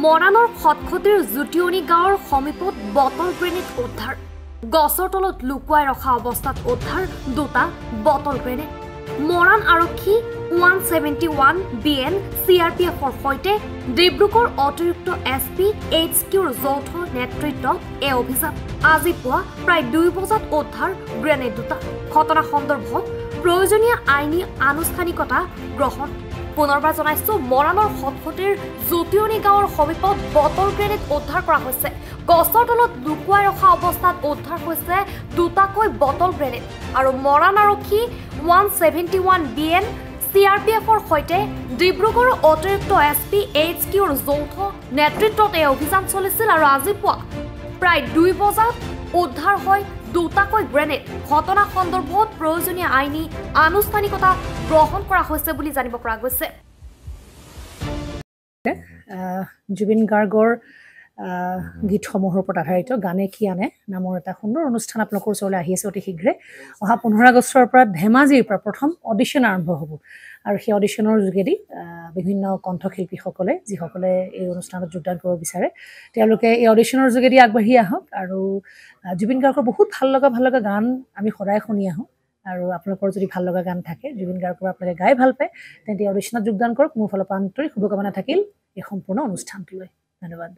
মৰাণৰ খটখটিৰ জুটিয়নি গাঁৱৰ সমীপত বটল গ্ৰেনেড উদ্ধাৰ। গছৰ তলত লুকুৱাই ৰখা অৱস্থাত উদ্ধাৰ দুটা বটল গ্ৰেনেড। মৰাণ আৰক্ষী 171 BN CRPFৰ সৈতে ডিব্ৰুগড় অতিৰিক্ত SP HQৰ যৌথ নেতৃত্বত এই অভিযান। আজি পুৱা প্ৰায় 2 বজাত উদ্ধাৰ গ্ৰেনেড দুটা। ঘটনা সন্দৰ্ভত প্ৰয়োজনীয় আইনী আনুষ্ঠানিকতা গ্ৰহণ। পুনৰবাৰ জনাইছো, মৰাণৰ খটখটিৰ জুটিয়নি গাঁৱৰ সমীপত বটল গ্ৰেনেড উদ্ধাৰ কৰা হৈছে। গছৰ তলত লুকুৱাই ৰখা অৱস্থাত উদ্ধাৰ হৈছে দুটাকৈ বটল গ্ৰেনেড। আৰু মৰাণ আৰক্ষী 171 BN CRPFৰ সৈতে ডিব্ৰুগড় অতিৰিক্ত SP HQৰ যৌথ নেতৃত্বত এই অভিযান চলিছিল। আৰু আজি পুৱা প্ৰায় 2 বজাত উদ্ধাৰ হয় দুটাকৈ গ্ৰেনেড। ঘটনা সন্দৰ্ভত প্ৰয়োজনীয় আইনী আনুষ্ঠানিকতা গ্ৰহণ কৰা হৈছে বুলি জানিব পৰা গৈছে। জুবিন গাৰ্গৰ গীতসমূহৰ ওপৰত আধাৰিত গানে কি আনে নামৰ এটা সুন্দৰ অনুষ্ঠান আপোনালোকৰ ওচৰলৈ আহি আছে অতি শীঘ্ৰে। অহা 15 আগষ্টৰ পৰা ধেমাজিৰ পৰা প্ৰথম অডিশ্যন আৰম্ভ হ'ব। আৰু সেই অডিশ্যনৰ যোগেদি বিভিন্ন কণ্ঠশিল্পীসকলে যিসকলে এই অনুষ্ঠানত যোগদান কৰিব বিচাৰে তেওঁলোকে এই অডিশ্যনৰ যোগেদি আগবাঢ়ি আহক। আৰু জুবিন গাৰ্গৰ বহুত ভাল লগা গান আমি সদায় শুনি আহোঁ। আৰু আপোনালোকৰ যদি ভাল লগা গান থাকে, জুবিন গাৰ্গৰ আপোনালোকে গাই ভাল পায়, তেন্তে অডিশ্যনত যোগদান কৰক। মোৰ ফালৰ পৰা আন্তৰিক শুভকামনা থাকিল এই সম্পূৰ্ণ অনুষ্ঠানটোলৈ। ধন্যবাদ।